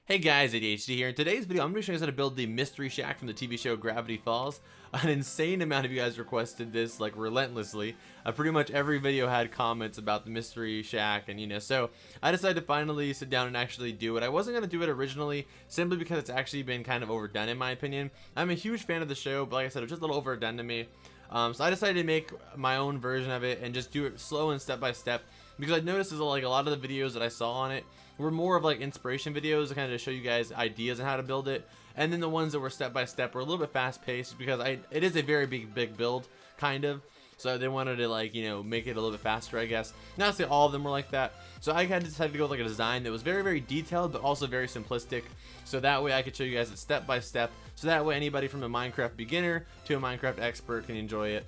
Hey guys, ADHD here. In today's video, I'm going to show you guys how to build the mystery shack from the TV show Gravity Falls. An insane amount of you guys requested this, like, relentlessly. Pretty much every video had comments about the mystery shack, and so I decided to finally sit down and actually do it. I wasn't going to do it originally, simply because it's actually been kind of overdone in my opinion. I'm a huge fan of the show, but like I said, it was just a little overdone to me. So I decided to make my own version of it and just do it slow and step by step, because I noticed is like a lot of the videos that I saw on it were more of like inspiration videos to kind of show you guys ideas on how to build it, and then the ones that were step by step were a little bit fast paced, because it is a very big build kind of. So they wanted to, like, make it a little bit faster, I guess. Not to say all of them were like that. So I had to decide to go with like a design that was very detailed, but also very simplistic. So that way I could show you guys it step by step. So that way anybody from a Minecraft beginner to a Minecraft expert can enjoy it.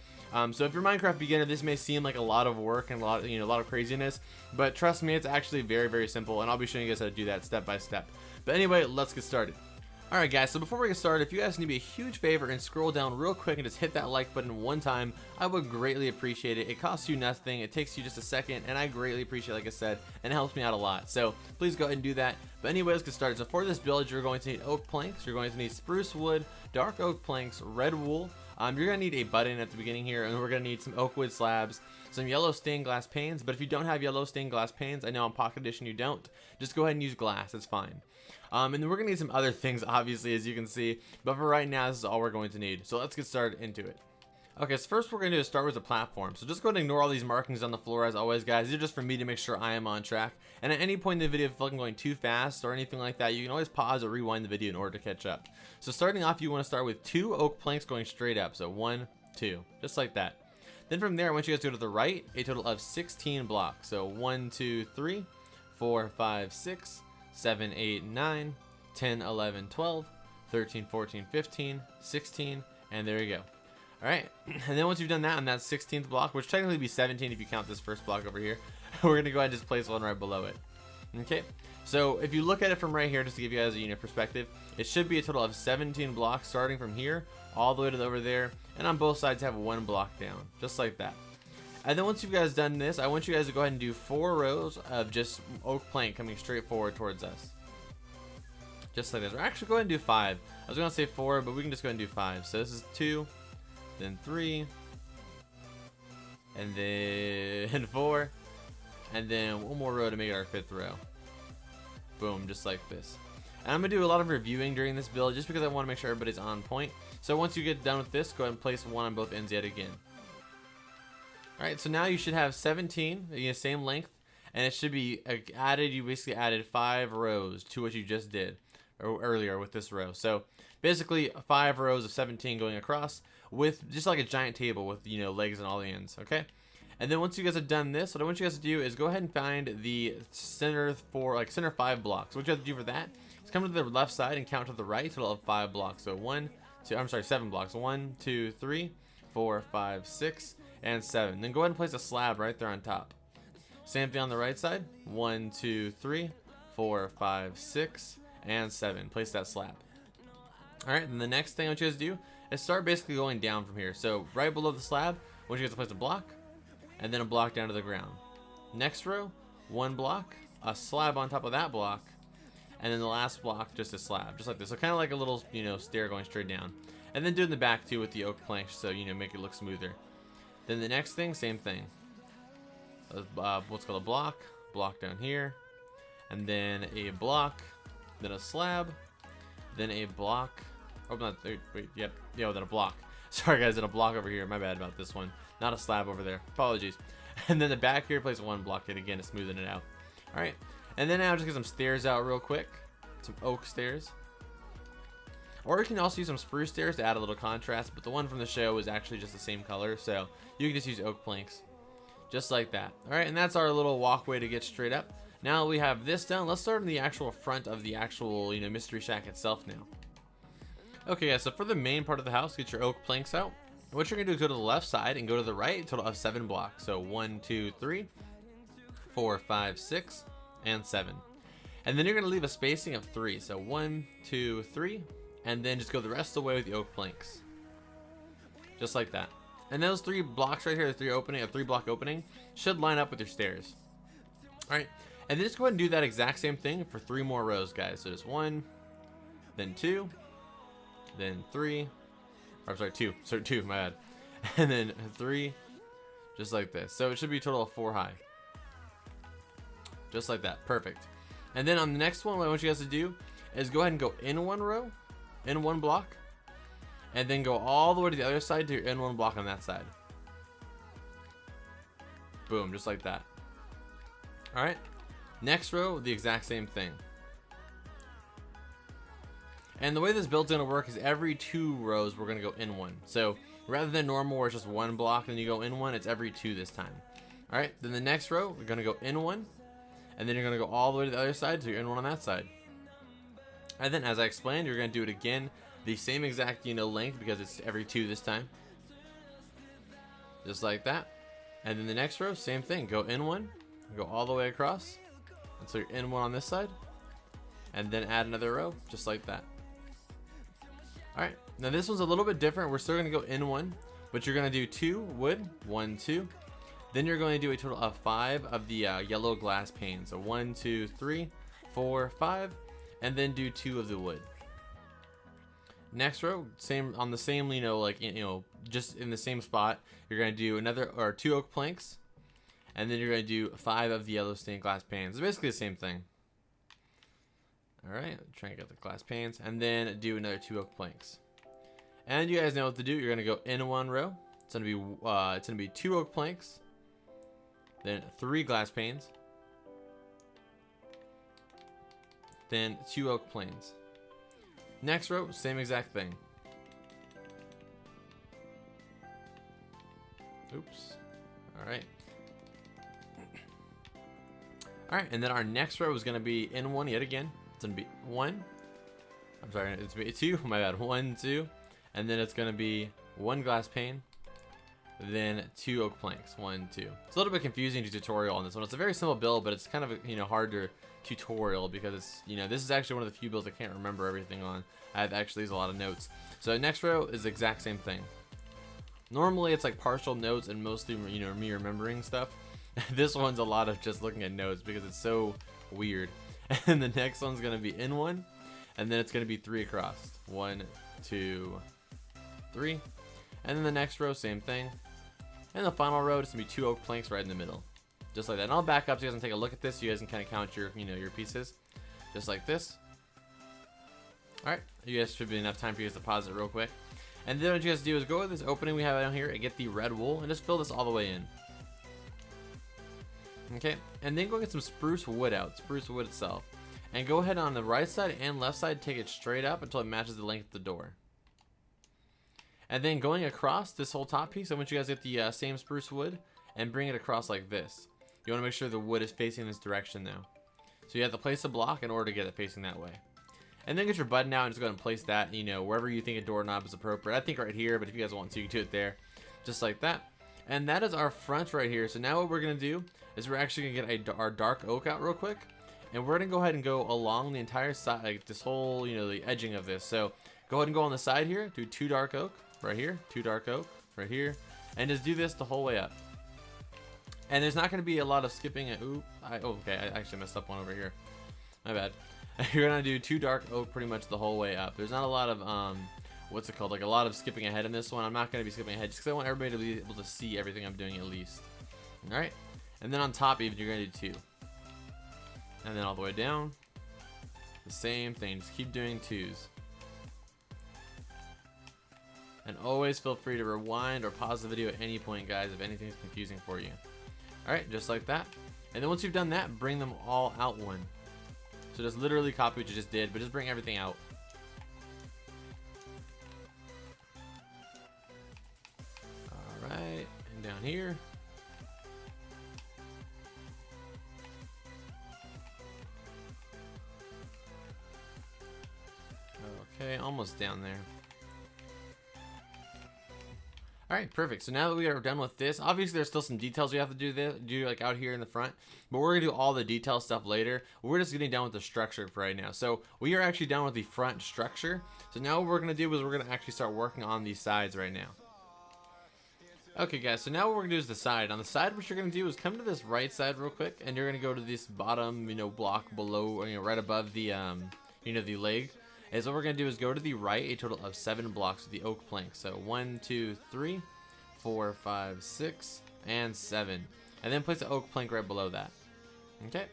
So if you're a Minecraft beginner, this may seem like a lot of work and a lot of craziness, but trust me, it's actually very simple, and I'll be showing you guys how to do that step by step. But anyway, let's get started. Alright guys, so before we get started, if you guys need me a huge favor and scroll down real quick and just hit that like button one time, I would greatly appreciate it. It costs you nothing, it takes you just a second, and I greatly appreciate it, like I said, and it helps me out a lot. So please go ahead and do that. But anyway, let's get started. So for this build, you're going to need oak planks, you're going to need spruce wood, dark oak planks, red wool. You're going to need a button at the beginning here, and we're going to need some oak wood slabs, some yellow stained glass panes. But if you don't have yellow stained glass panes, I know on Pocket Edition you don't, just go ahead and use glass, it's fine. And then we're going to need some other things, obviously, as you can see, but for right now, this is all we're going to need. So let's get started into it. Okay, so first we're going to do is start with the platform. So just go ahead and ignore all these markings on the floor as always, guys. These are just for me to make sure I am on track. And at any point in the video, if I'm going too fast or anything like that, you can always pause or rewind the video in order to catch up. So starting off, you want to start with 2 oak planks going straight up. So 1, 2, just like that. Then from there, I want you guys to go to the right, a total of 16 blocks. So 1, 2, 3, 4, 5, 6, 7, 8, 9, 10, 11, 12, 13, 14, 15, 16, and there you go. Alright, and then once you've done that on that 16th block, which technically would be 17 if you count this first block over here, we're going to go ahead and just place one right below it. Okay, so if you look at it from right here, just to give you guys a perspective, it should be a total of 17 blocks starting from here all the way to over there, and on both sides have 1 block down, just like that. And then once you guys done this, I want you guys to go ahead and do 4 rows of just oak plank coming straight forward towards us. Just like this. Or actually, go ahead and do 5. I was going to say 4, but we can just go ahead and do 5. So this is 2, then 3, and then 4, and then 1 more row to make it our 5th row. Boom, just like this. And I'm going to do a lot of reviewing during this build just because I want to make sure everybody's on point. So once you get done with this, go ahead and place 1 on both ends yet again. Alright, so now you should have 17, same length, and it should be added. You basically added 5 rows to what you just did earlier with this row. So basically 5 rows of 17 going across with just like a giant table with legs on all the ends. Okay, and then once you guys have done this, what I want you guys to do is go ahead and find the center 5 blocks. What you have to do for that is come to the left side and count to the right, total of 5 blocks. So 7 blocks. 1, 2, 3, 4, 5, 6, and 7. Then go ahead and place a slab right there on top. Same thing on the right side. 1, 2, 3, 4, 5, 6, and 7. Place that slab. Alright, then the next thing I want you guys to do is start basically going down from here. So right below the slab, I want you guys to place a block, and then a block down to the ground. Next row, 1 block, a slab on top of that block, and then the last block, just a slab, just like this. So kind of like a little, stair going straight down. And then do it in the back too with the oak planks, so make it look smoother. Then the next thing, same thing. What's called a block down here, and then a block, then a slab, then a block. Oh, not wait, yep, then a block. Sorry guys, then a block over here. My bad about this one. Not a slab over there. Apologies. And then the back here, place 1 block yet again to smoothen it out. All right, and then now just get some stairs out real quick. Some oak stairs. Or you can also use some spruce stairs to add a little contrast, but the one from the show is actually just the same color, so you can just use oak planks. Just like that. Alright, and that's our little walkway to get straight up. Now we have this done, let's start in the actual front of the actual, mystery shack itself now. Okay guys, so for the main part of the house, get your oak planks out. What you're going to do is go to the left side and go to the right, total of 7 blocks. So 1, 2, 3, 4, 5, 6, and 7. And then you're going to leave a spacing of 3. So 1, 2, 3, and then just go the rest of the way with the oak planks. Just like that. And those 3 blocks right here, the 3 block opening, should line up with your stairs. Alright, And then just go ahead and do that exact same thing for 3 more rows, guys. So just 1, then 2, then 3, or sorry, 2, sorry, 2, my bad. And then 3, just like this. So it should be a total of 4 high. Just like that, perfect. And then on the next one, what I want you guys to do is go ahead and go in 1 row, in 1 block, and then go all the way to the other side to your in 1 block on that side. Boom, just like that. All right, next row, the exact same thing. And the way this build's gonna work is every 2 rows we're gonna go in 1. So rather than normal where it's just 1 block and you go in 1, it's every 2 this time. All right, then the next row we're gonna go in 1, and then you're gonna go all the way to the other side, so you're in 1 on that side. And then, as I explained, you're gonna do it again, the same exact length, because it's every 2 this time, just like that. And then the next row, same thing. Go in 1, go all the way across, and so you're in 1 on this side, and then add another row, just like that. All right, now this one's a little bit different. We're still gonna go in 1, but you're gonna do 2 wood, 1, 2. Then you're going to do a total of 5 of the yellow glass panes. So 1, 2, 3, 4, 5, and then do 2 of the wood. Next row, same on the same, just in the same spot. You're going to do another or 2 oak planks, and then you're going to do 5 of the yellow stained glass panes. It's basically the same thing. All right, try and get the glass panes, and then do another 2 oak planks. And you guys know what to do. You're going to go in 1 row. It's going to be 2 oak planks. Then 3 glass panes, then 2 oak planes. Next row, same exact thing. Oops. All right. All right, and then our next row is going to be in 1 yet again. It's going to be 1. I'm sorry, it's going to be 2. My bad. 1, 2, and then it's going to be 1 glass pane. Then 2 oak planks, 1, 2. It's a little bit confusing to tutorial on this one. It's a very simple build, but it's kind of hard to tutorial because it's this is actually one of the few builds I can't remember everything on. I have actually used a lot of notes. So next row is the exact same thing. Normally it's like partial notes and mostly me remembering stuff. This one's a lot of just looking at notes because it's so weird. And the next one's gonna be in 1, and then it's gonna be 3 across. 1, 2, 3, and then the next row, same thing. And the final row is gonna be 2 oak planks right in the middle, just like that. And I'll back up so you guys can take a look at this. So you guys can kind of count your, your pieces, just like this. All right, you guys should be enough time for you guys to pause it real quick. And then what you guys do is go with this opening we have down here and get the red wool and just fill this all the way in. Okay, and then go get some spruce wood out, spruce wood itself, and go ahead on the right side and left side, take it straight up until it matches the length of the door. And then going across this whole top piece, I want you guys to get the same spruce wood and bring it across like this. You want to make sure the wood is facing this direction now. So you have to place a block in order to get it facing that way. And then get your button out and just go ahead and place that, wherever you think a doorknob is appropriate. I think right here, but if you guys want to, you can do it there. Just like that. And that is our front right here. So now what we're going to do is we're actually going to get our dark oak out real quick. And we're going to go ahead and go along the entire side, like this whole, the edging of this. So go ahead and go on the side here, do 2 dark oak. Right here, 2 dark oak, right here, and just do this the whole way up. And there's not going to be a lot of skipping. Okay, I actually messed up one over here. My bad. You're going to do 2 dark oak pretty much the whole way up. There's not a lot of, what's it called? Like a lot of skipping ahead in this one. I'm not going to be skipping ahead just because I want everybody to be able to see everything I'm doing at least. All right. And then on top even, you're going to do 2. And then all the way down, the same thing. Just keep doing 2s. And always feel free to rewind or pause the video at any point, guys, if anything's confusing for you. Alright, just like that. And then once you've done that, bring them all out 1. So just literally copy what you just did, but just bring everything out. Alright, and down here. Okay, almost down there. Alright, perfect. So now that we are done with this, obviously there's still some details we have to do like out here in the front, but we're going to do all the detail stuff later. We're just getting done with the structure for right now. So we are actually done with the front structure. So now what we're going to do is we're going to actually start working on these sides right now. Okay guys, so now what we're gonna do is the side. On the side, what you're gonna do is come to this right side real quick, and you're gonna go to this bottom, block below, right above the, the leg. And so what we're gonna do is go to the right a total of 7 blocks with the oak plank. So 1, 2, 3, 4, 5, 6, and 7. And then place the oak plank right below that. Okay?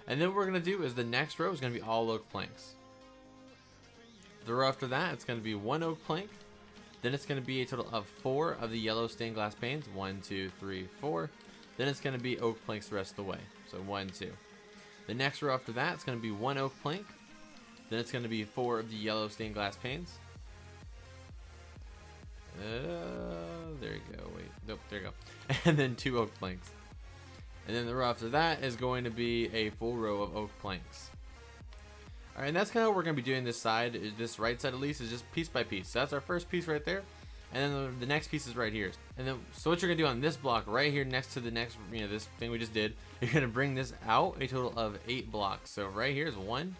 And then what we're gonna do is the next row is gonna be all oak planks. The row after that, it's gonna be 1 oak plank. Then it's going to be a total of 4 of the yellow stained glass panes. 1, 2, 3, 4. Then it's going to be oak planks the rest of the way. So 1, 2. The next row after that, it's going to be 1 oak plank. Then it's going to be 4 of the yellow stained glass panes. There you go. Wait. Nope, there you go. And then 2 oak planks. And then the row after that is going to be a full row of oak planks. Alright, and that's kind of what we're going to be doing this side, this right side at least, is just piece by piece. So that's our first piece right there, and then the next piece is right here. And then, so what you're going to do on this block right here next to the next, this thing we just did, you're going to bring this out a total of 8 blocks. So right here is 1,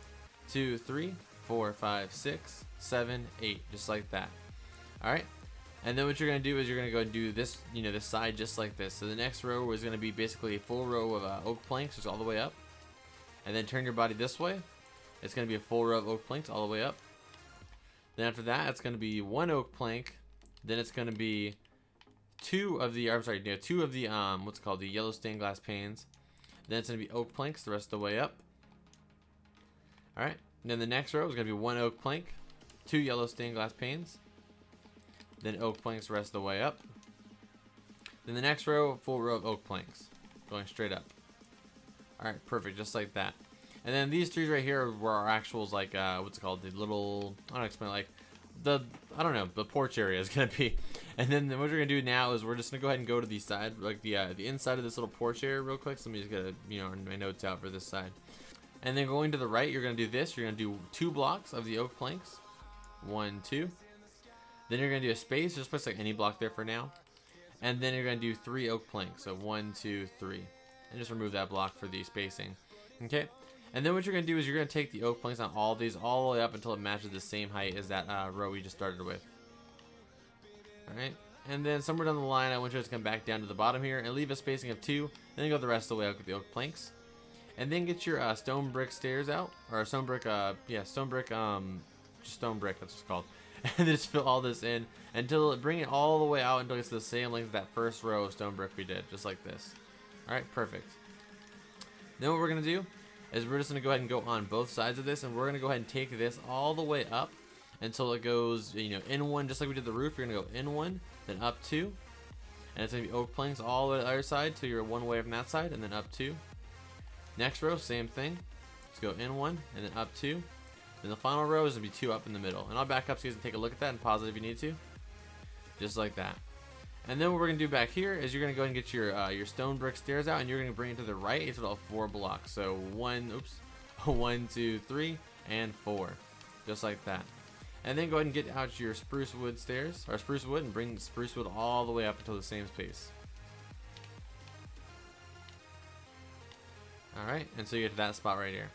2, 3, 4, 5, 6, 7, 8, just like that. Alright, and then what you're going to do is you're going to go and do this, this side just like this. So the next row is going to be basically a full row of oak planks, just all the way up. And then turn your body this way. It's going to be a full row of oak planks all the way up. Then after that, it's going to be 1 oak plank. Then it's going to be 2 of the, what's it called, the yellow stained glass panes. Then it's going to be oak planks the rest of the way up. Alright, then the next row is going to be 1 oak plank, 2 yellow stained glass panes. Then oak planks the rest of the way up. Then the next row, full row of oak planks, going straight up. Alright, perfect, just like that. And then these trees right here were our actuals, like, what's it called, the little, I don't explain, like, the porch area is going to be. And then what we're going to do now is we're just going to go ahead and go to the side, like the inside of this little porch area real quick. So let me just get, my notes out for this side. And then going to the right, you're going to do this. You're going to do 2 blocks of the oak planks. 1, 2. Then you're going to do a space, just place like any block there for now. And then you're going to do 3 oak planks. So 1, 2, 3. And just remove that block for the spacing. Okay? And then what you're going to do is you're going to take the oak planks on all of these all the way up until it matches the same height as that row we just started with. Alright, and then somewhere down the line I want you to come back down to the bottom here and leave a spacing of 2. Then go the rest of the way up with the oak planks. And then get your stone brick stairs out, or stone brick, just stone brick, that's what it's called. And then just fill all this in until bring it all the way out until it's the same length as that first row of stone brick we did, just like this. Alright, perfect. Then what we're going to do is we're just going to go ahead and go on both sides of this, and we're going to go ahead and take this all the way up until it goes, in 1, just like we did the roof. You're going to go in 1, then up 2, and it's going to be oak planks all the way to the other side till you're 1 way from that side, and then up 2. Next row, same thing. Just go in 1, and then up 2. Then the final row is going to be 2 up in the middle. And I'll back up so you guys can take a look at that and pause it if you need to. Just like that. And then what we're going to do back here is you're going to go ahead and get your stone brick stairs out, and you're going to bring it to the right. It's about 4 blocks. So 1, 2, 3, and 4. Just like that. And then go ahead and get out your spruce wood stairs, or spruce wood, and bring spruce wood all the way up until the same space. Alright, and so you get to that spot right here.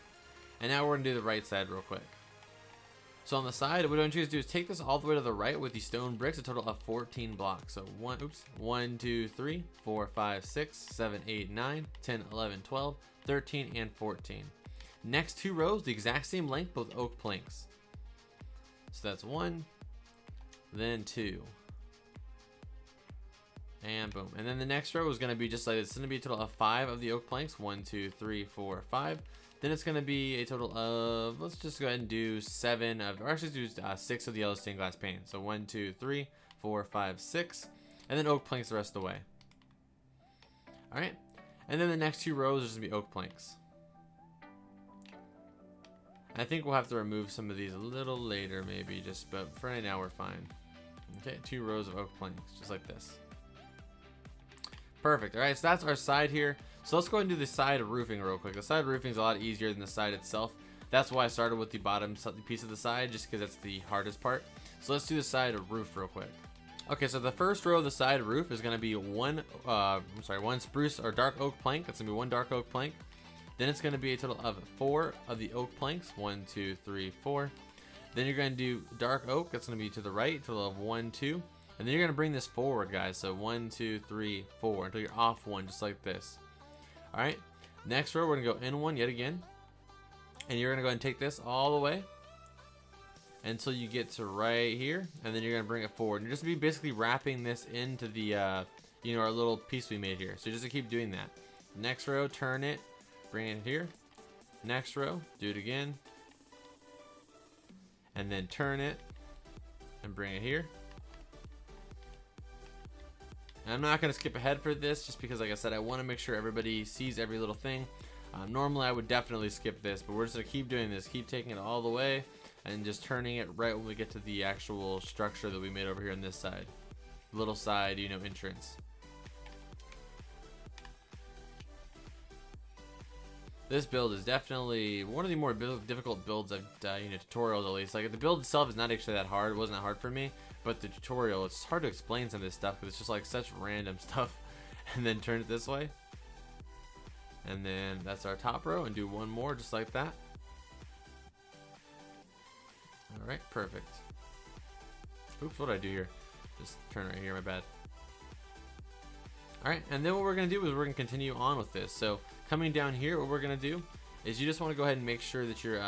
And now we're going to do the right side real quick. So on the side, what I want you to do is take this all the way to the right with the stone bricks, a total of 14 blocks. So 1, 2, 3, 4, 5, 6, 7, 8, 9, 10, 11, 12, 13, and 14. Next 2 rows, the exact same length, both oak planks. So that's 1, then 2. And boom. And then the next row is going to be just like this. It's going to be a total of 5 of the oak planks. 1, 2, 3, 4, 5. Then it's going to be a total of, let's just go ahead and do 7 of, or actually do 6 of the yellow stained glass panes. So 1, 2, 3, 4, 5, 6. And then oak planks the rest of the way. Alright. And then the next 2 rows are just going to be oak planks. I think we'll have to remove some of these a little later maybe, but for right now we're fine. Okay, 2 rows of oak planks, just like this. Perfect. Alright, so that's our side here. So let's go ahead and do the side roofing real quick. The side roofing is a lot easier than the side itself. That's why I started with the bottom piece of the side, just because that's the hardest part. So let's do the side roof real quick. Okay, so the first row of the side roof is going to be one spruce or dark oak plank. That's going to be 1 dark oak plank. Then it's going to be a total of 4 of the oak planks. 1, 2, 3, 4. Then you're going to do dark oak. That's going to be to the right, total of 1, 2. And then you're going to bring this forward, guys. So 1, 2, 3, 4 until you're off one, just like this. Alright, next row, we're going to go in one yet again. And you're going to go ahead and take this all the way until you get to right here. And then you're going to bring it forward. And you're just be basically wrapping this into the, you know, our little piece we made here. So just to keep doing that. Next row, turn it, bring it here. Next row, do it again. And then turn it and bring it here. And I'm not going to skip ahead for this just because, like I said, I want to make sure everybody sees every little thing. Normally I would definitely skip this, but we're just going to keep doing this. Keep taking it all the way and just turning it right when we get to the actual structure that we made over here on this side. Little side, you know, entrance. This build is definitely one of the more difficult builds I've done, you know, tutorials at least. Like, the build itself is not actually that hard. It wasn't that hard for me. But the tutorial, it's hard to explain some of this stuff because it's just like such random stuff. And then turn it this way. And then that's our top row. And do one more just like that. Alright, perfect. Oops, what did I do here? Just turn right here, my bad. Alright, and then what we're going to do is we're going to continue on with this. So, coming down here, what we're going to do is you just want to go ahead and make sure that you're,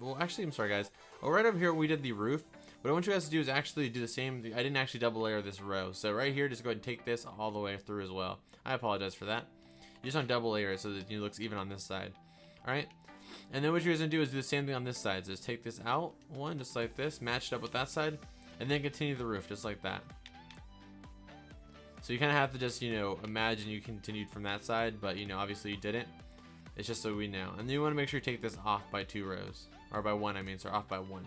well, actually, I'm sorry, guys. Well, right over here, we did the roof. What I want you guys to do is actually do the same thing. I didn't actually double layer this row. So, right here, just go ahead and take this all the way through as well. I apologize for that. You just want to double layer it so that it looks even on this side. Alright? And then what you guys going to do is do the same thing on this side. So, just take this out, one, just like this, match it up with that side, and then continue the roof, just like that. So you kind of have to just, you know, imagine you continued from that side, but, you know, obviously you didn't. It's just so we know. And then you want to make sure you take this off by 2 rows. Or by 1, I mean, so off by 1.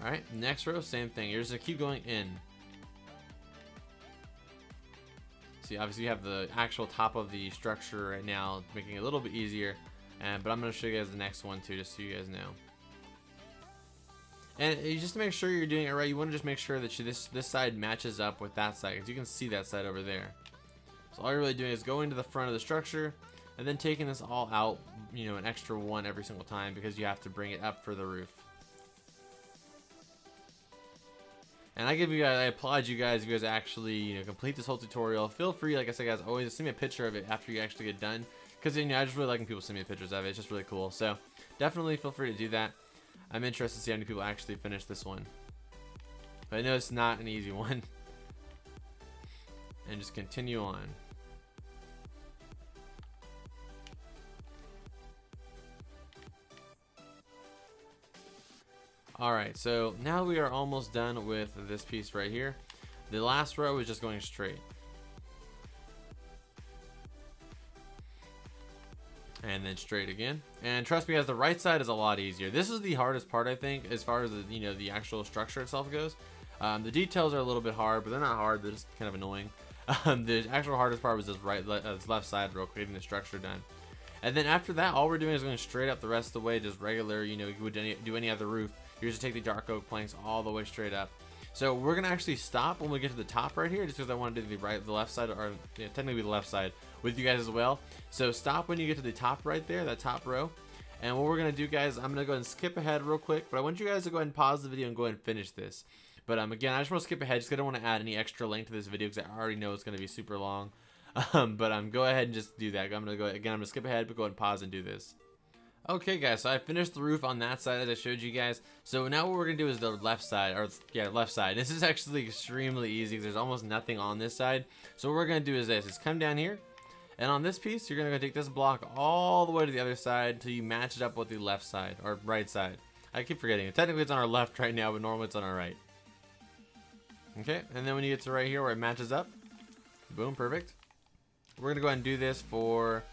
Alright, next row, same thing. You're just going to keep going in. See, obviously you have the actual top of the structure right now, making it a little bit easier. But I'm going to show you guys the next one too, just so you guys know. And just to make sure you're doing it right, you want to just make sure that this side matches up with that side, because you can see that side over there. So all you're really doing is going to the front of the structure, and then taking this all out, you know, an extra 1 every single time, because you have to bring it up for the roof. And I applaud you guys if you guys actually, you know, complete this whole tutorial. Feel free, like I said, guys, always send me a picture of it after you actually get done, because, you know, I just really like when people send me pictures of it. It's just really cool. So definitely feel free to do that. I'm interested to see how many people actually finish this one. But I know it's not an easy one. And just continue on. Alright, so now we are almost done with this piece right here. The last row is just going straight. And then straight again. And trust me, guys, the right side is a lot easier. This is the hardest part, I think, as far as the, you know, the actual structure itself goes. The details are a little bit hard, but they're not hard. They're just kind of annoying. The actual hardest part was this left side row, getting the structure done. And then after that, all we're doing is going straight up the rest of the way, just regular. You know, you would do any other roof. You're just take the dark oak planks all the way straight up. So we're gonna actually stop when we get to the top right here, just because I want to do the left side, or yeah, technically the left side with you guys as well. So stop when you get to the top right there, that top row. And what we're gonna do, guys, I'm gonna go ahead and skip ahead real quick, but I want you guys to go ahead and pause the video and go ahead and finish this. But again, I just want to skip ahead, just because I don't want to add any extra length to this video, because I already know it's gonna be super long. But go ahead and just do that. I'm gonna skip ahead, but go ahead and pause and do this. Okay, guys, so I finished the roof on that side as I showed you guys. So now what we're gonna do is the left side, or yeah, left side. This is actually extremely easy because there's almost nothing on this side. So what we're gonna do is this: is come down here, and on this piece, you're gonna go take this block all the way to the other side until you match it up with the left side or right side. I keep forgetting it. Technically, it's on our left right now, but normally it's on our right. Okay, and then when you get to right here where it matches up, boom, perfect. We're gonna go ahead and do this for.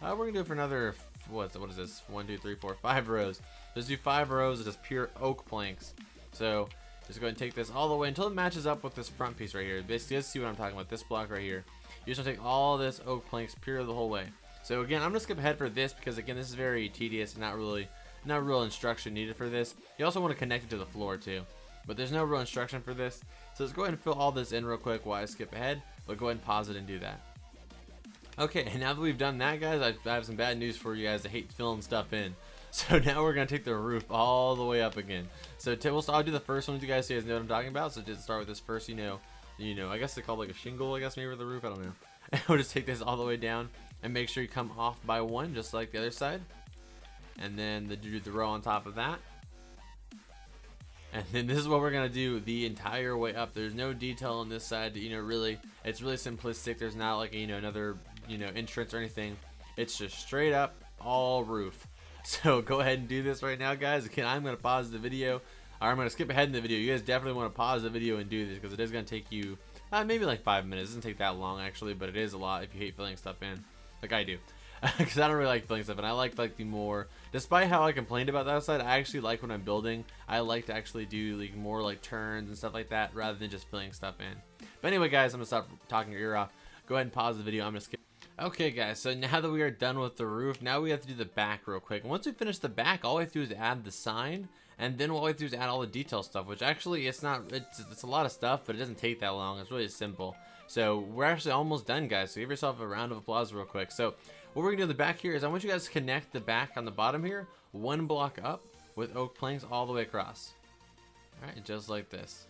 We're gonna do it for another. What is this? 1, 2, 3, 4, 5 rows. Just do 5 rows of just pure oak planks. So just go ahead and take this all the way until it matches up with this front piece right here. Basically, let's see what I'm talking about. This block right here. You just want to take all this oak planks pure the whole way. So again, I'm gonna skip ahead for this because again, this is very tedious and not real instruction needed for this. You also want to connect it to the floor too, but there's no real instruction for this. So let's go ahead and fill all this in real quick while I skip ahead. But go ahead and pause it and do that. Okay, and now that we've done that, guys, I have some bad news for you guys that hate filling stuff in. So now we're gonna take the roof all the way up again. So I'll do the first one with you guys so you guys know what I'm talking about. So just start with this first, I guess they call it like a shingle, I guess maybe, with the roof, I don't know. And we'll just take this all the way down and make sure you come off by one, just like the other side. And then do the row on top of that. And then this is what we're gonna do the entire way up. There's no detail on this side. Really, it's really simplistic. There's not like another entrance or anything. It's just straight up all roof. So go ahead and do this right now, guys. Again, I'm gonna pause the video, or I'm gonna skip ahead in the video. You guys definitely want to pause the video and do this because it is gonna take you maybe like 5 minutes. It doesn't take that long actually, but it is a lot if you hate filling stuff in, like I do. Because I don't really like filling stuff, and I like the more, despite how I complained about that side, I actually like when I'm building, I like to actually do like more like turns and stuff like that rather than just filling stuff in. But anyway, guys, I'm gonna stop talking your ear off. Go ahead and pause the video. I'm gonna skip. Okay, guys, so now that we are done with the roof, now we have to do the back real quick. And once we finish the back, all we have to do is add the sign, and then what we have to do is add all the detail stuff, which actually it's a lot of stuff, but it doesn't take that long. It's really simple. So we're actually almost done, guys. So give yourself a round of applause real quick. So what we're gonna do in the back here is I want you guys to connect the back on the bottom here, one block up with oak planks all the way across. All right, just like this.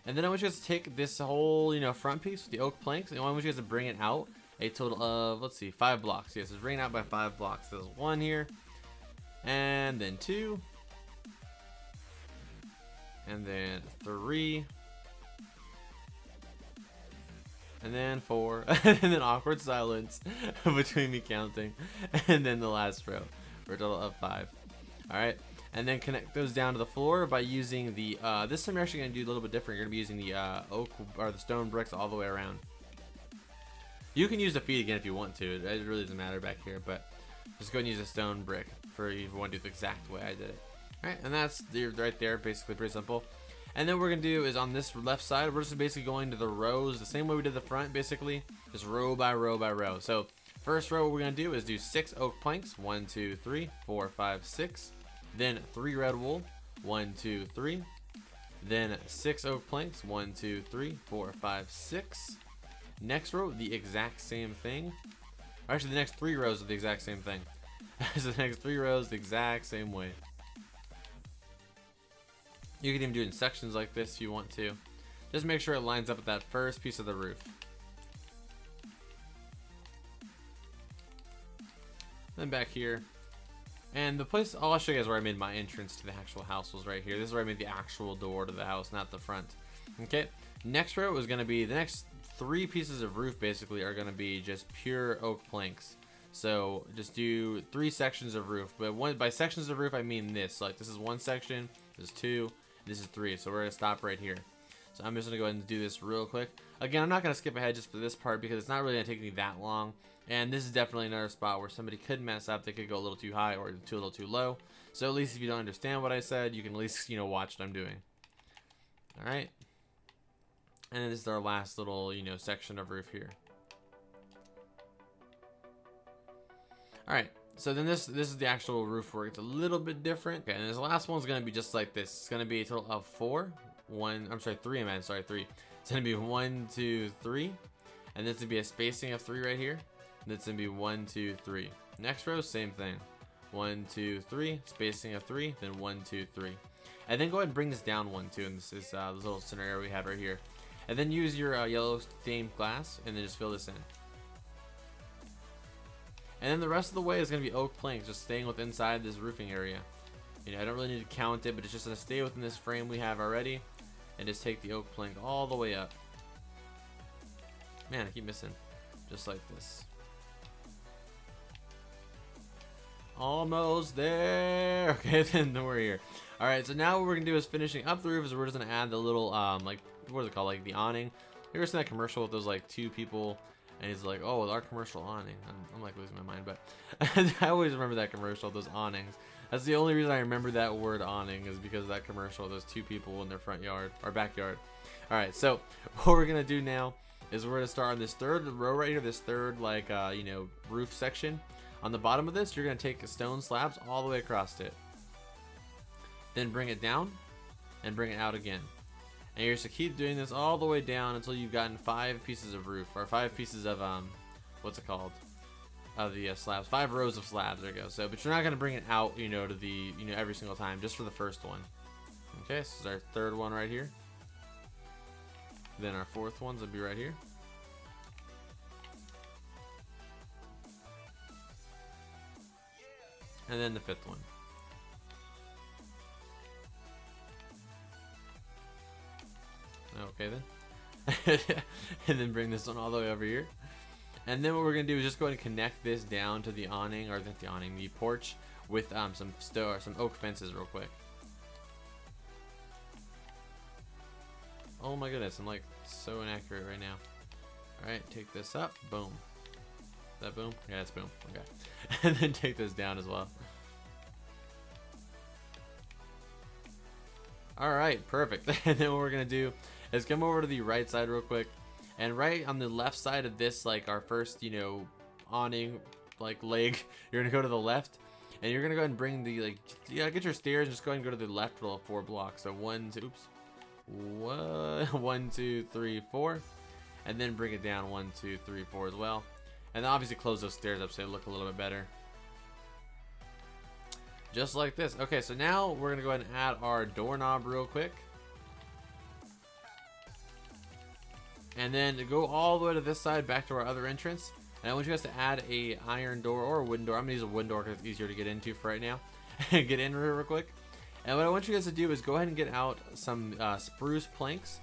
And then I want you guys to take this whole, front piece with the oak planks, and I want you guys to bring it out a total of, let's see, 5 blocks. Yes, it's bring it out by 5 blocks. There's 1 here, and then 2, and then 3, and then 4, and then awkward silence between me counting, and then the last row for a total of 5. All right, and then connect those down to the floor by using the this time you're actually going to do a little bit different. You're going to be using the oak or the stone bricks all the way around. You can use the feet again if you want to. It really doesn't matter back here, but just go and use a stone brick for if you want to do the exact way I did it. All right, and that's right there, basically pretty simple. And then what we're gonna do is on this left side, we're just basically going to the rows the same way we did the front, basically, just row by row by row. So first row, what we're gonna do is do 6 oak planks, 1, 2, 3, 4, 5, 6. Then 3 red wool, 1, 2, 3. Then 6 oak planks, 1, 2, 3, 4, 5, 6. Next row, the exact same thing. Actually, the next 3 rows are the exact same thing. So the next 3 rows the exact same way. You can even do it in sections like this if you want to. Just make sure it lines up with that first piece of the roof. Then back here. And the place, I'll show you guys where I made my entrance to the actual house was right here. This is where I made the actual door to the house, not the front. Okay, next row is going to be, the next 3 pieces of roof basically are going to be just pure oak planks. So just do 3 sections of roof. But by sections of roof, I mean this. Like this is 1 section, this is 2, this is 3. So we're going to stop right here. So I'm just going to go ahead and do this real quick. Again, I'm not going to skip ahead just for this part because it's not really going to take me that long. And this is definitely another spot where somebody could mess up. They could go a little too high or a little too low. So at least if you don't understand what I said, you can at least, watch what I'm doing. All right. And then this is our last little, section of roof here. All right. So then this is the actual roof work. It's a little bit different. Okay, and this last one's going to be just like this. It's going to be a total of 3. It's going to be 1, 2, 3. And this is going to be a spacing of 3 right here. That's going to be 1, 2, 3. Next row, same thing. 1, 2, 3. Spacing of 3. Then 1, 2, 3. And then go ahead and bring this down 1, 2. And this is this little scenario we had right here. And then use your yellow stained glass. And then just fill this in. And then the rest of the way is going to be oak planks. Just staying within inside this roofing area. I don't really need to count it. But it's just going to stay within this frame we have already. And just take the oak plank all the way up. Man, I keep missing. Just like this. Almost there. Okay, then we're here. Alright, so now what we're gonna do is finishing up the roof is we're just gonna add the little like what is it called, like the awning. You ever seen that commercial with those like 2 people and he's like, oh, our commercial awning. I'm like losing my mind, but I always remember that commercial, those awnings. That's the only reason I remember that word awning is because of that commercial, those 2 people in their front yard or backyard. Alright, so what we're gonna do now is we're gonna start on this 3rd row right here, this 3rd like roof section. On the bottom of this, you're gonna take stone slabs all the way across it. Then bring it down and bring it out again. And you're just to keep doing this all the way down until you've gotten 5 pieces of roof or 5 pieces of what's it called? slabs, 5 rows of slabs. There you go. So, but you're not gonna bring it out, you know, to the, you know, every single time, just for the first one. Okay, so this is our third one right here. Then our fourth ones will be right here. And then the fifth one. Okay then. And then bring this one all the way over here. And then what we're gonna do is just go ahead and connect this down to the awning, or not the awning, the porch, with some oak fences real quick. Oh my goodness, I'm like so inaccurate right now. Alright, take this up, boom. Is that boom? Yeah, that's boom. Okay. And then take this down as well. Alright, perfect. And then what we're gonna do is come over to the right side real quick. And right on the left side of this, like our first, you know, awning, like leg, you're gonna go to the left. And you're gonna go ahead and bring the, like, yeah, get your stairs and just go ahead and go to the left little 4 blocks. So 1, 2, 3, 4. And then bring it down 1, 2, 3, 4 as well. And then obviously close those stairs up so they look a little bit better. Just like this. Okay, so now we're gonna go ahead and add our doorknob real quick. And then to go all the way to this side, back to our other entrance. And I want you guys to add a iron door or a wooden door. I'm gonna use a wooden door because it's easier to get into for right now. Get in real quick. And what I want you guys to do is go ahead and get out some spruce planks.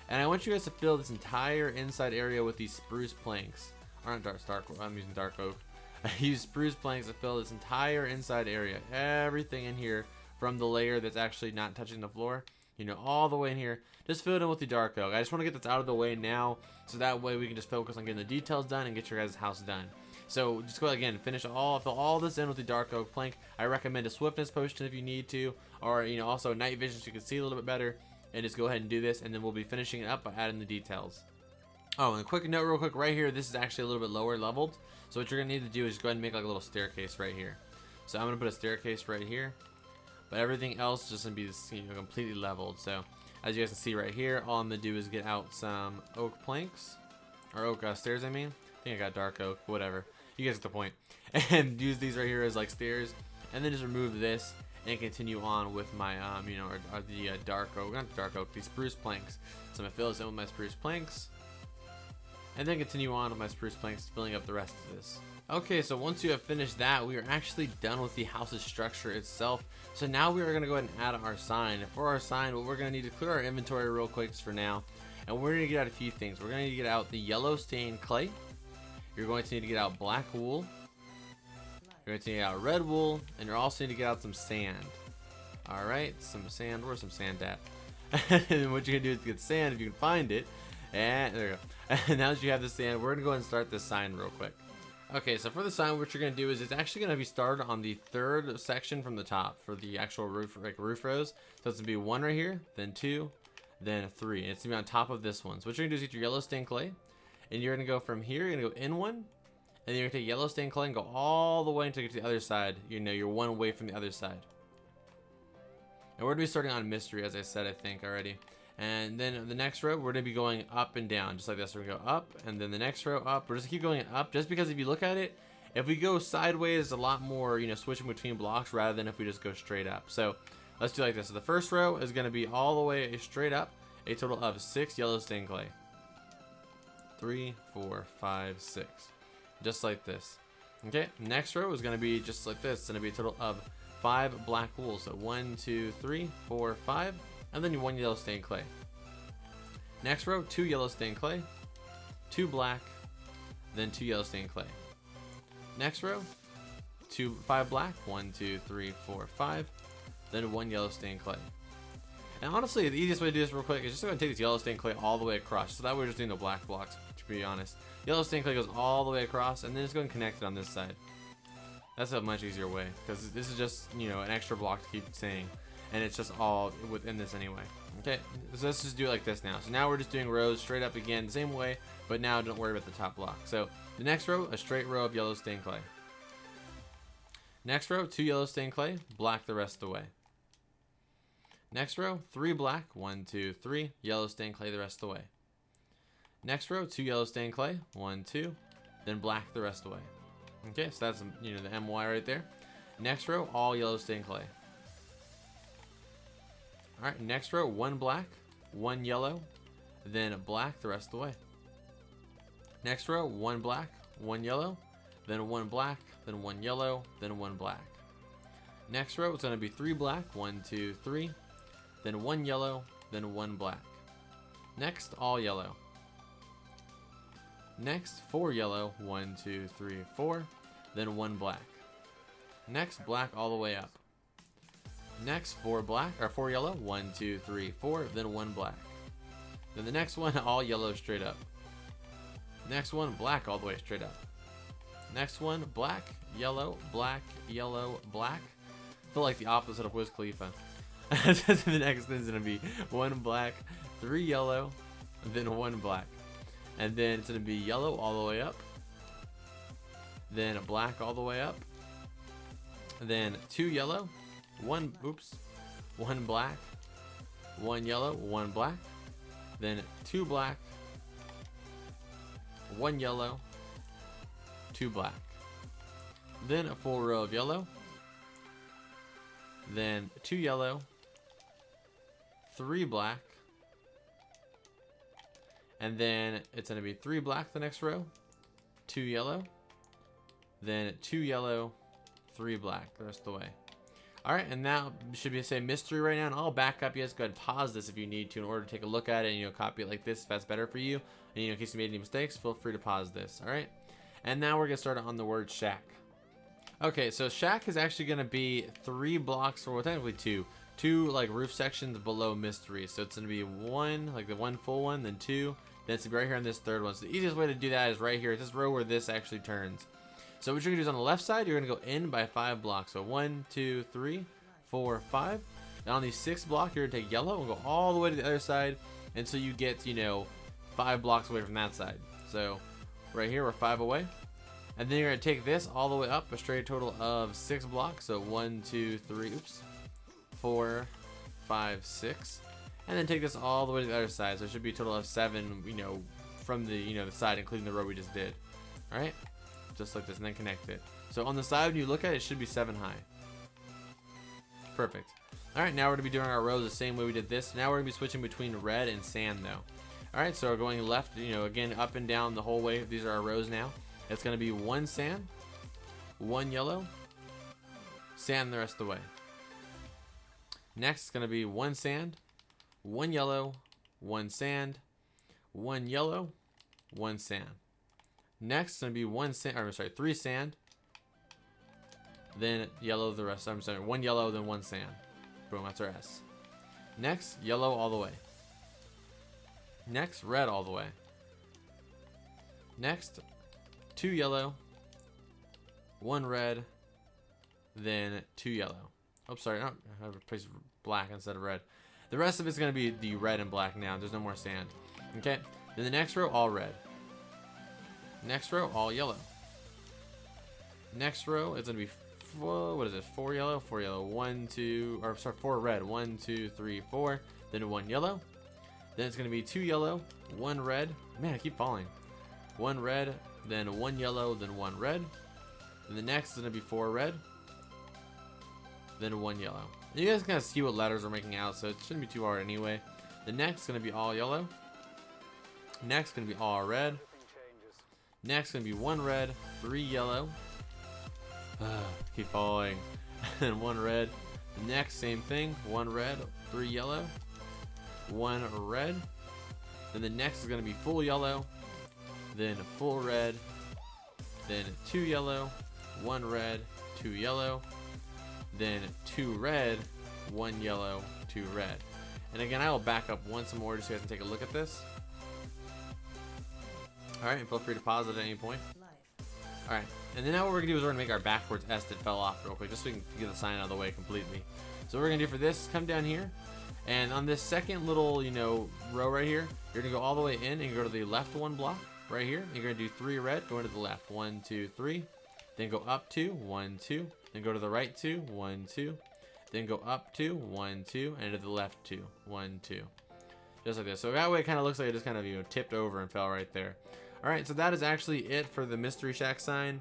And I want you guys to fill this entire inside area with these spruce planks. Aren't dark, I'm using dark oak. I use spruce planks to fill this entire inside area. Everything in here from the layer that's actually not touching the floor, you know, all the way in here. Just fill it in with the dark oak. I just want to get this out of the way now, so that way we can just focus on getting the details done and get your guys' house done. So just go again, fill all this in with the dark oak plank. I recommend a swiftness potion if you need to, or, you know, also night vision so you can see a little bit better. And just go ahead and do this, and then we'll be finishing it up by adding the details. Oh, and a quick note real quick, right here, this is actually a little bit lower leveled. So what you're gonna need to do is go ahead and make like a little staircase right here. So I'm gonna put a staircase right here, but everything else is just gonna be, you know, completely leveled. So as you guys can see right here, all I'm gonna do is get out some oak planks, or oak stairs. I mean, I think I got dark oak, whatever. You guys get the point. And use these right here as like stairs, and then just remove this and continue on with my you know, the dark oak, not dark oak, the spruce planks. So I'm gonna fill this in with my spruce planks, and then continue on with my spruce planks, filling up the rest of this. Okay, so once you have finished that, we are actually done with the house's structure itself. So now we are gonna go ahead and add our sign. And for our sign, what we're gonna need to clear our inventory real quick just for now, and we're gonna get out a few things. We're gonna need to get out the yellow stained clay. You're going to need to get out black wool. You're going to need to get out red wool, and you're also need to get out some sand. All right, some sand. Where's some sand at? And what you're gonna do is get sand if you can find it. And there you go. And now that you have the sand, we're gonna go ahead and start this sign real quick. Okay, so for the sign, what you're gonna do is it's actually gonna be started on the 3rd section from the top for the actual roof, like roof rows. So it's gonna be 1 right here, then 2, then 3. And it's gonna be on top of this one. So what you're gonna do is get your yellow stained clay, and you're gonna go from here. You're gonna go in 1, and then you're gonna take yellow stained clay and go all the way until you get to the other side. You know, you're 1 away from the other side. And we're gonna be starting on mystery, as I said, I think already. And then the next row, we're gonna be going up and down, just like this. We're gonna go up, and then the next row up. We're just keep going up, just because if you look at it, if we go sideways, a lot more, you know, switching between blocks rather than if we just go straight up. So let's do like this. So the first row is gonna be all the way straight up, a total of 6 yellow stained clay. 3, 4, 5, 6, just like this. Okay, next row is gonna be just like this. It's gonna be a total of 5 black wool. So 1, 2, 3, 4, 5, and then 1 yellow stained clay. Next row, 2 yellow stained clay, 2 black, then 2 yellow stained clay. Next row, 5 black, 1, 2, 3, 4, 5, then 1 yellow stained clay. And honestly, the easiest way to do this real quick is just going to take this yellow stained clay all the way across. So that way we're just doing the black blocks, to be honest. Yellow stained clay goes all the way across, and then just go and connect it on this side. That's a much easier way, because this is just, you know, an extra block to keep saying, and it's just all within this anyway. Okay, so let's just do it like this now. So now we're just doing rows straight up again, the same way, but now don't worry about the top block. So the next row, a straight row of yellow stained clay. Next row, 2 yellow stained clay, black the rest of the way. Next row, 3 black, 1, 2, 3, yellow stained clay the rest of the way. Next row, 2 yellow stained clay, 1, 2, then black the rest of the way. Okay, so that's, you know, the MY right there. Next row, all yellow stained clay. All right, next row, 1 black, 1 yellow, then black the rest of the way. Next row, 1 black, 1 yellow, then 1 black, then 1 yellow, then 1 black. Next row, it's going to be 3 black, 1, 2, 3, then 1 yellow, then 1 black. Next, all yellow. Next, 4 yellow, 1, 2, 3, 4, then 1 black. Next, black all the way up. Next, 4 black, or 4 yellow, 1, 2, 3, 4, then 1 black. Then the next one, all yellow straight up. Next one, black all the way straight up. Next one, black, yellow, black, yellow, black. I feel like the opposite of Wiz Khalifa. The next one's gonna be 1 black, 3 yellow, then 1 black. And then it's gonna be yellow all the way up. Then black all the way up. Then 2 yellow, 1 black, 1 yellow, 1 black. Then 2 black, 1 yellow, 2 black. Then a full row of yellow. Then 2 yellow, 3 black. And then it's going to be 3 black the next row, 2 yellow, then 2 yellow, 3 black the rest of the way. Alright, and now should be say mystery right now, and I'll back up. You guys go ahead and pause this if you need to in order to take a look at it and, you know, copy it like this if that's better for you. And, you know, in case you made any mistakes, feel free to pause this. Alright, and now we're going to start on the word shack. Okay, so shack is actually going to be 3 blocks, or well, technically 2 like roof sections below mystery. So it's going to be 1, like the 1 full one, then 2, then it's going to be right here on this 3rd one. So the easiest way to do that is right here at this row where this actually turns. So what you're going to do is on the left side, you're going to go in by 5 blocks. So 1, 2, 3, 4, 5. And on the 6th block, you're going to take yellow and go all the way to the other side until you get, you know, 5 blocks away from that side. So right here, we're 5 away. And then you're going to take this all the way up, a straight total of 6 blocks. So 1, 2, 3, 4, 5, 6. And then take this all the way to the other side. So it should be a total of 7, you know, from the, you know, the side, including the row we just did. All right? Just like this, and then connect it. So on the side, when you look at it, it should be 7 high. Perfect. All right, now we're going to be doing our rows the same way we did this. Now we're going to be switching between red and sand, though. All right, so we're going left, you know, again, up and down the whole way. These are our rows now. It's going to be 1 sand, 1 yellow, sand the rest of the way. Next, it's going to be 1 sand, 1 yellow, 1 sand, 1 yellow, 1 sand. Next, it's going to be 1 sand, or sorry, 3 sand, then yellow the rest. I'm sorry, 1 yellow, then 1 sand. Boom, that's our S. Next, yellow all the way. Next, red all the way. Next, 2 yellow, 1 red, then 2 yellow. Oh, sorry, no, I replaced black instead of red. The rest of it's going to be the red and black now. There's no more sand. Okay, then the next row, all red. Next row, all yellow. Next row, it's going to be, what is it, 4 yellow? 4 yellow, 1, 2, or sorry, 4 red. 1, 2, 3, 4, then 1 yellow. Then it's going to be 2 yellow, 1 red. Man, I keep falling. 1 red, then 1 yellow, then 1 red. And the next is going to be 4 red, then 1 yellow. And you guys can kind of see what letters we're making out, so it shouldn't be too hard anyway. The next is going to be all yellow. Next is going to be all red. Next is going to be 1 red, 3 yellow. Keep falling. And 1 red. The next, same thing. 1 red, 3 yellow. 1 red. Then the next is going to be full yellow. Then full red. Then 2 yellow. 1 red, 2 yellow. Then 2 red, 1 yellow, 2 red. And again, I will back up once more just so you guys can take a look at this. Alright, and feel free to pause it at any point. Alright, and then now what we're going to do is we're going to make our backwards S that fell off real quick, just so we can get the sign out of the way completely. So what we're going to do for this is come down here, and on this second little, you know, row right here, you're going to go all the way in and go to the left 1 block right here. You're going to do 3 red, go into the left, 1, 2, 3. Then go up 2, 1, 2. Then go to the right 2, 1, 2. Then go up 2, 1, 2. And to the left 2, 1, 2. Just like this. So that way it kind of looks like it just kind of, you know, tipped over and fell right there. Alright, so that is actually it for the Mystery Shack sign.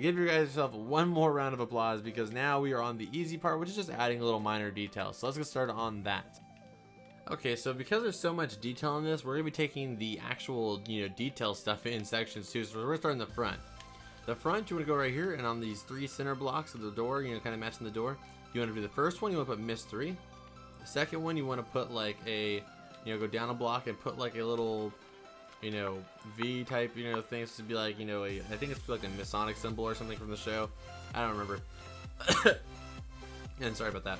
give you guys yourself one more round of applause because now we are on the easy part, which is just adding a little minor details. So let's get started on that. Okay, so because there's so much detail in this, we're gonna be taking the actual, detail stuff in sections too. So we're gonna start in the front. The front, you wanna go right here, and on these 3 center blocks of the door, kind of matching the door, you wanna do the first one, you wanna put mystery. The second one, you wanna put like a, go down a block and put like a little, V type, things to be like, I think it's like a Masonic symbol or something from the show. I don't remember. And sorry about that.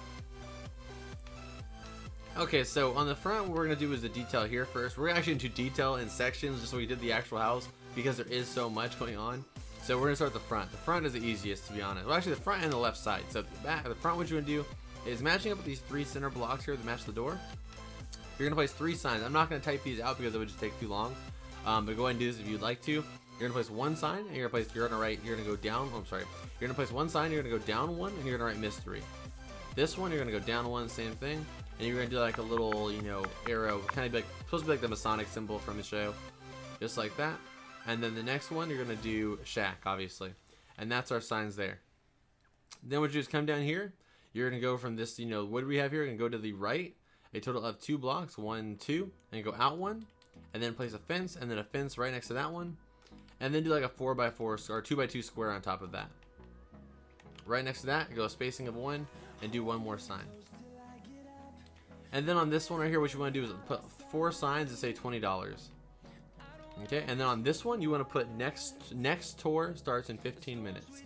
Okay, so on the front, what we're gonna do is the detail here first. We're actually into detail in sections, just so we did the actual house, because there is so much going on. So we're gonna start with the front. The front is the easiest, to be honest. Well, actually, the front and the left side. So the front, what you wanna do is matching up with these 3 center blocks here that match the door. You're gonna place 3 signs. I'm not gonna type these out because it would just take too long. But go ahead and do this if you'd like to. You're gonna place 1 sign, and you're gonna go down. Oh, I'm sorry. You're gonna place 1 sign, you're gonna go down 1, and you're gonna write mystery. This one, you're gonna go down 1, same thing, and you're gonna do like a little, arrow, kind of like supposed to be like the Masonic symbol from the show, just like that. And then the next one, you're gonna do shack, obviously, and that's our signs there. Then what you do is come down here. You're gonna go from this, what do we have here? You're gonna go to the right, a total of 2 blocks, 1, 2, and you go out 1. And then place a fence, and then a fence right next to that one, and then do like a 4x4 or 2x2 square on top of that. Right next to that, go a spacing of 1, and do 1 more sign. And then on this one right here, what you want to do is put 4 signs and say $20. Okay, and then on this one, you want to put next tour starts in 15 minutes.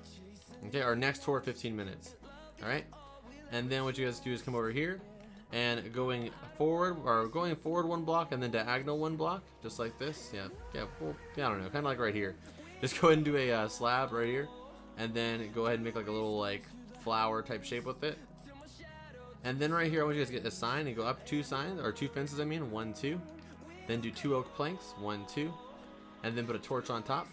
Okay, or next tour 15 minutes. All right, and then what you guys do is come over here. And going forward 1 block and then diagonal 1 block, just like this. Yeah, well, I don't know, kind of like right here. Just go ahead and do a slab right here, and then go ahead and make like a little like flower type shape with it. And then right here, I want you guys to get a sign and go up 2 signs, or 2 fences, 1, 2. Then do 2 oak planks, 1, 2, and then put a torch on top.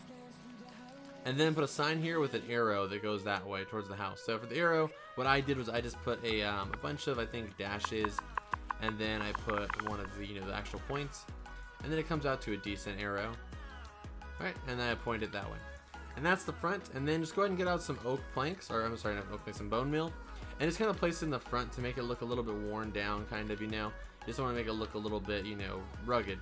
And then put a sign here with an arrow that goes that way towards the house. So for the arrow, what I did was I just put a bunch of, I think, dashes, and then I put one of the, the actual points, and then it comes out to a decent arrow. All right, and then I point it that way. And that's the front. And then just go ahead and get out some oak planks, or I'm sorry, not oak planks, some bone meal, and just kind of place it in the front to make it look a little bit worn down, kind of, Just want to make it look a little bit, rugged.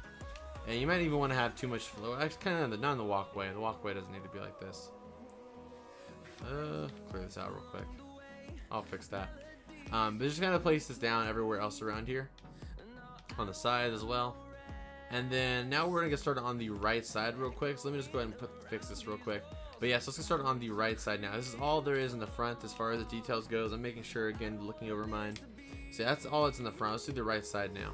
And you might even want to have too much flow. Actually, kind of not in the walkway. The walkway doesn't need to be like this. Clear this out real quick. I'll fix that. But just kind of place this down everywhere else around here. On the side as well. And then now we're going to get started on the right side real quick. So let me just go ahead and fix this real quick. But yeah, so let's get started on the right side now. This is all there is in the front as far as the details goes. I'm making sure, again, looking over mine. So that's all that's in the front. Let's do the right side now.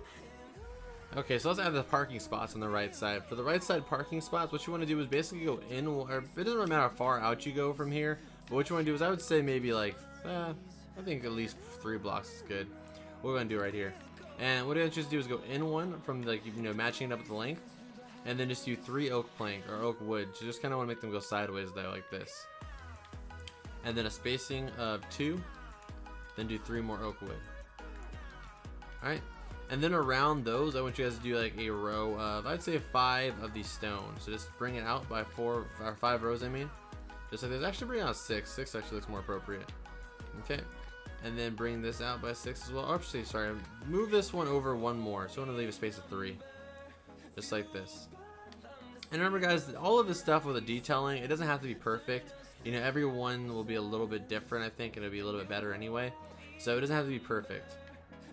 Okay, so let's add the parking spots on the right side. For the right side parking spots, what you want to do is basically go in, or it doesn't really matter how far out you go from here, but what you want to do is I would say maybe like, I think at least 3 blocks is good. What we're going to do right here. And what I just do is go in 1 from like, matching it up with the length, and then just do 3 oak plank or oak wood. You just kind of want to make them go sideways though, like this. And then a spacing of 2, then do 3 more oak wood. Alright. And then around those, I want you guys to do like a row of, I'd say 5 of these stones. So just bring it out by 4 or 5 rows, Just like this. Actually bring out 6. 6 actually looks more appropriate. Okay. And then bring this out by 6 as well. Oh, actually, sorry. Move this one over 1 more. So I want to leave a space of 3. Just like this. And remember guys, all of this stuff with the detailing, it doesn't have to be perfect. Every one will be a little bit different, I think, and it'll be a little bit better anyway. So it doesn't have to be perfect.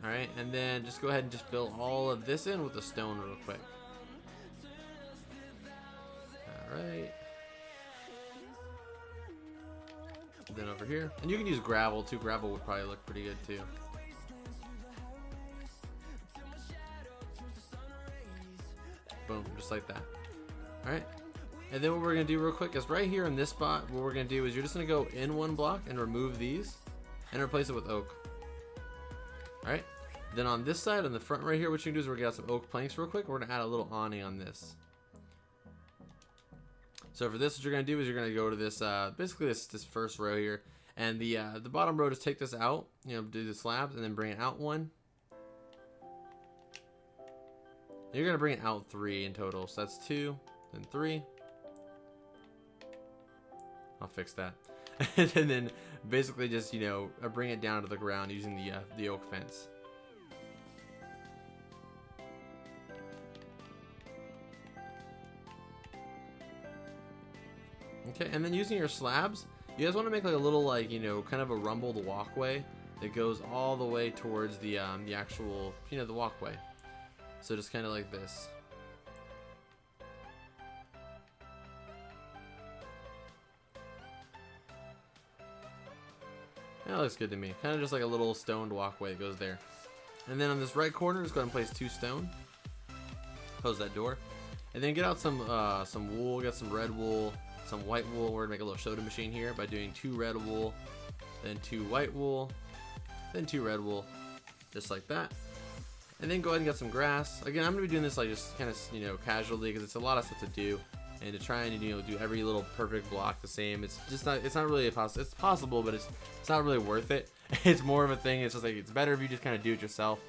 Alright, and then just go ahead and just fill all of this in with a stone real quick. Alright. Then over here. And you can use gravel too. Gravel would probably look pretty good too. Boom, just like that. Alright. And then what we're going to do real quick is right here in this spot, what we're going to do is you're just going to go in 1 block and remove these and replace it with oak. Alright. Then on this side, on the front right here, what you can do is we're going to get some oak planks real quick. We're going to add a little awning on this. So for this, what you're going to do is you're going to go to this, basically this first row here. And the bottom row, just take this out, do the slabs, and then bring it out 1. And you're going to bring it out 3 in total. So that's 2, then 3. I'll fix that. And then basically just, you know, bring it down to the ground using the oak fence. Okay, and then using your slabs, you guys want to make like a little, like, you know, kind of a rumbled walkway that goes all the way towards the actual, you know, the walkway. So just kind of like this. That looks good to me. Kind of just like a little stoned walkway that goes there. And then on this right corner, just go ahead and place 2 stone. Close that door. And then get out some wool. Get some red wool, some white wool. We're gonna make a little soda machine here by doing 2 red wool, then 2 white wool, then 2 red wool, just like that. And then go ahead and get some grass. Again, I'm gonna be doing this like just kind of, you know, casually, because it's a lot of stuff to do, and to try and, you know, do every little perfect block the same. It's just not. It's not really possible. It's possible, but it's not really worth it. It's more of a thing. It's just like, it's better if you just kind of do it yourself,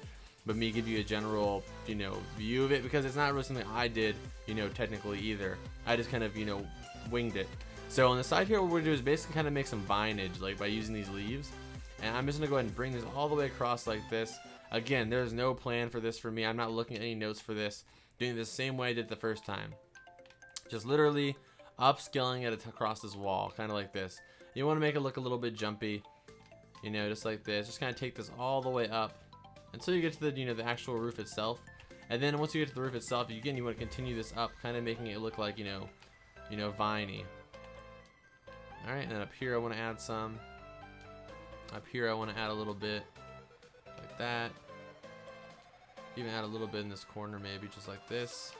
but me give you a general, you know, view of it, because it's not really something I did, you know, technically either. I just kind of, you know, winged it. So on the side here, what we're gonna do is basically kind of make some vinage, like by using these leaves. And I'm just gonna go ahead and bring this all the way across like this. Again, there's no plan for this for me. I'm not looking at any notes for this. Doing it the same way I did the first time. Just literally upscaling it across this wall, kind of like this. You want to make it look a little bit jumpy, you know, just like this. Just kind of take this all the way up until you get to the, you know, the actual roof itself. And then once you get to the roof itself, again, you want to continue this up, kind of making it look like, you know, viney. All right, and then up here I want to add some. Up here I want to add a little bit like that. Even add a little bit in this corner, maybe just like this.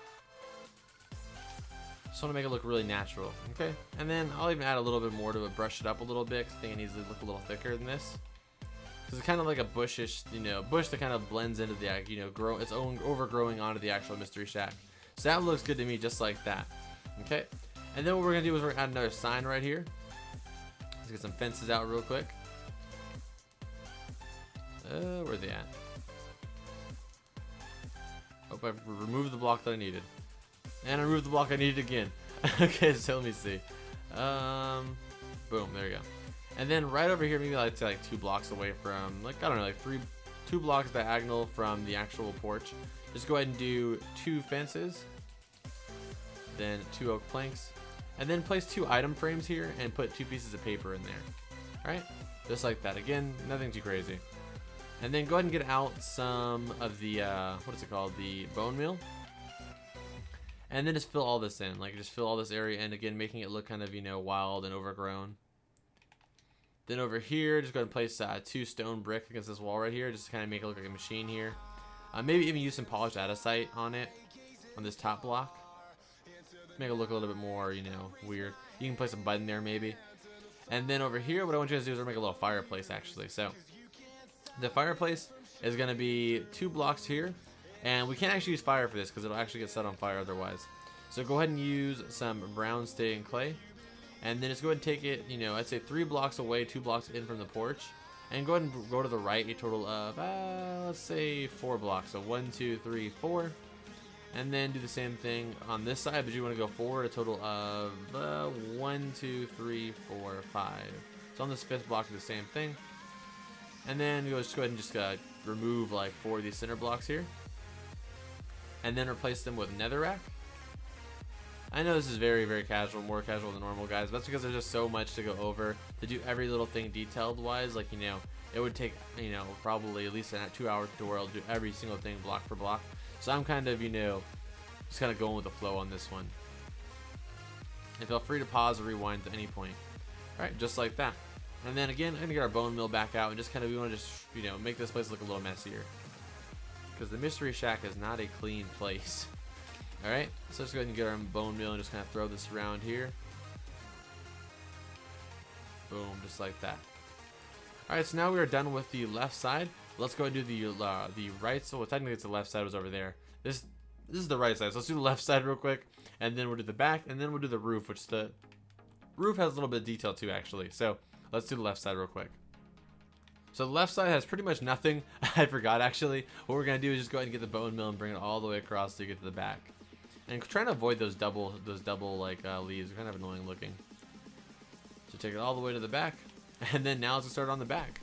Just want to make it look really natural. Okay, and then I'll even add a little bit more to it, brush it up a little bit, because I think it needs to look a little thicker than this. Because it's kind of like a bushish, you know, bush that kind of blends into the, you know, its own overgrowing onto the actual mystery shack. So that looks good to me, just like that. Okay, and then what we're gonna do is we're gonna add another sign right here. Let's get some fences out real quick. Where are they at? Oh, I've removed the block that I needed. And I removed the block I needed again. Okay, so let me see. Boom, there you go. And then right over here, maybe I'd say like 2 blocks away from, like, I don't know, like 2 blocks diagonal from the actual porch. Just go ahead and do 2 fences. Then 2 oak planks. And then place 2 item frames here and put 2 pieces of paper in there. Alright? Just like that. Again, nothing too crazy. And then go ahead and get out some of the, what is it called? The bone meal. And then just fill all this in. Like, just fill all this area in, again, making it look kind of, you know, wild and overgrown. Then over here, just go ahead and place 2 stone brick against this wall right here, just to kind of make it look like a machine here. Maybe even use some polished andesite on it, on this top block. Make it look a little bit more, you know, weird. You can place a button there, maybe. And then over here, what I want you guys to do is make a little fireplace, actually. So the fireplace is going to be 2 blocks here, and we can't actually use fire for this because it'll actually get set on fire otherwise. So go ahead and use some brown stay and clay, and then just go ahead and take it, you know, I'd say 3 blocks away, 2 blocks in from the porch, and go ahead and go to the right a total of, let's say 4 blocks. So 1, 2, 3, 4, and then do the same thing on this side, but you want to go forward a total of 1, 2, 3, 4, 5. So on this 5th block, do the same thing. And then just go ahead and just remove like 4 of these center blocks here. And then replace them with netherrack. I know this is very, very casual, more casual than normal, guys. But that's because there's just so much to go over. To do every little thing detailed wise, like, you know, it would take, you know, probably at least a 2-hour tutorial to do every single thing block for block. So I'm kind of, you know, just kind of going with the flow on this one. And feel free to pause or rewind at any point. Alright, just like that. And then again, I'm going to get our bone meal back out and just kind of, we want to just, you know, make this place look a little messier. Because the mystery shack is not a clean place. Alright, so let's go ahead and get our bone meal and just kind of throw this around here. Boom, just like that. Alright, so now we are done with the left side. Let's go ahead and do the right side. Well, technically it's the left side was over there. This is the right side. So let's do the left side real quick. And then we'll do the back. And then we'll do the roof, which the roof has a little bit of detail too, actually. So let's do the left side real quick. So the left side has pretty much nothing. I forgot, actually. What we're going to do is just go ahead and get the bone meal and bring it all the way across to get to the back. And trying to avoid those double like leaves. They're kind of annoying looking. So take it all the way to the back, and then now let's start on the back.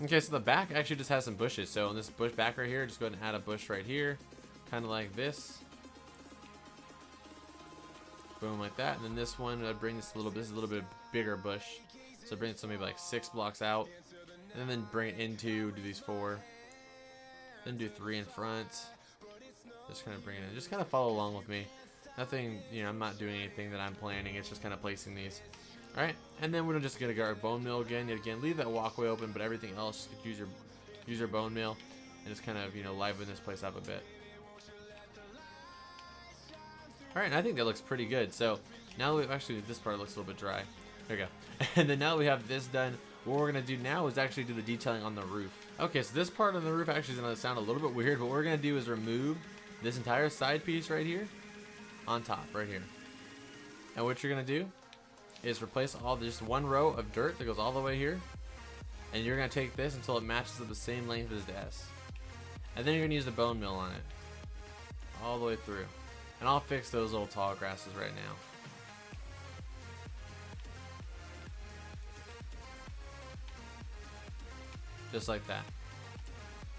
Okay, so the back actually just has some bushes. So in this bush back right here, just go ahead and add a bush right here, kind of like this. Boom, like that. And then this one, I'd bring this a little bit. This is a little bit bigger bush, so bring it to maybe like 6 blocks out, and then bring it into, do these 4, then do 3 in front. Just kind of bring it in. Just kind of follow along with me. Nothing, you know, I'm not doing anything that I'm planning. It's just kind of placing these. All right, and then we're just gonna get our bone mill again. Again, leave that walkway open, but everything else, use your bone mill, and just kind of, you know, liven this place up a bit. All right, and I think that looks pretty good. So now that we actually, this part looks a little bit dry. There we go. And then now that we have this done, what we're gonna do now is actually do the detailing on the roof. Okay, so this part of the roof actually is gonna sound a little bit weird, but what we're gonna do is remove this entire side piece right here on top, right here. And what you're gonna do is replace just one row of dirt that goes all the way here, and you're gonna take this until it matches up the same length as the S, and then you're gonna use the bone mill on it all the way through. And I'll fix those little tall grasses right now. Just like that.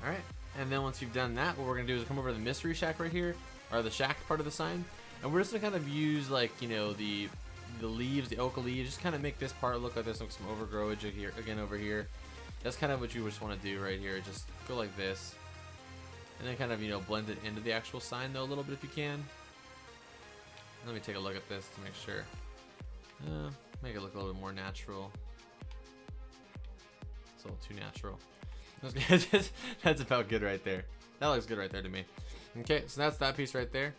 All right, and then once you've done that, what we're gonna do is come over to the mystery shack right here, or the shack part of the sign, and we're just gonna kind of use, like, you know, the leaves, the oak leaves, just kind of make this part look like there's some overgrowth here, again over here. That's kind of what you just want to do right here. Just go like this, and then kind of, you know, blend it into the actual sign though a little bit if you can. Let me take a look at this to make sure. Make it look a little bit more natural. It's a little too natural. That's about good right there. That looks good right there to me. Okay, so that's that piece right there.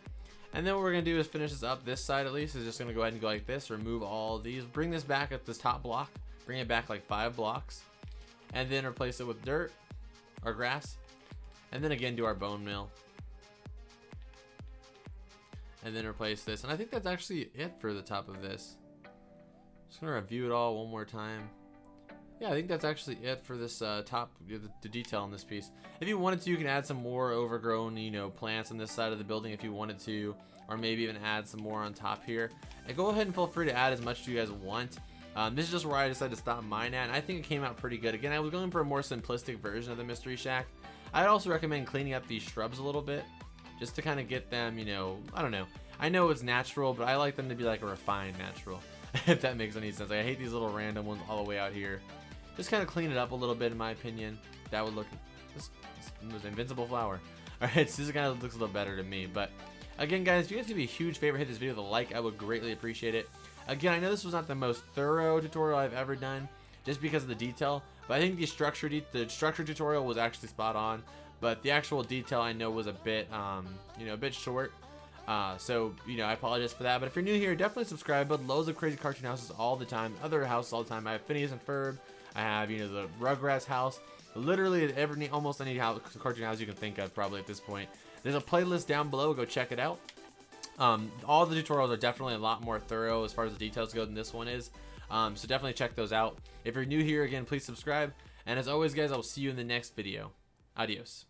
And then what we're gonna do is finish this up. This side at least is just gonna go ahead and go like this. Remove all these. Bring this back at this top block. Bring it back like 5 blocks, and then replace it with dirt or grass. And then again do our bone mill. And then replace this. And I think that's actually it for the top of this. Just gonna review it all one more time. Yeah, I think that's actually it for this top, the detail on this piece. If you wanted to, you can add some more overgrown, you know, plants on this side of the building if you wanted to, or maybe even add some more on top here. And go ahead and feel free to add as much as you guys want. This is just where I decided to stop mine at, and I think it came out pretty good. Again, I was going for a more simplistic version of the mystery shack. I'd also recommend cleaning up these shrubs a little bit, just to kind of get them, you know, I don't know. I know it's natural, but I like them to be like a refined natural, if that makes any sense. Like, I hate these little random ones all the way out here. Just kind of clean it up a little bit, in my opinion. That would look, this was invincible flower. All right, so this kind of looks a little better to me. But again, guys, if you guys give me a huge favor, hit this video with a like. I would greatly appreciate it. Again, I know this was not the most thorough tutorial I've ever done, just because of the detail. But I think the structure tutorial was actually spot on. But the actual detail I know was a bit, you know, a bit short. So, you know, I apologize for that. But if you're new here, definitely subscribe. But loads of crazy cartoon houses all the time, other houses all the time. I have Phineas and Ferb. I have, you know, the Rugrats house. Literally almost any cartoon house you can think of probably at this point. There's a playlist down below. Go check it out. All the tutorials are definitely a lot more thorough as far as the details go than this one is. So definitely check those out. If you're new here, again, please subscribe. And as always, guys, I will see you in the next video. Adios.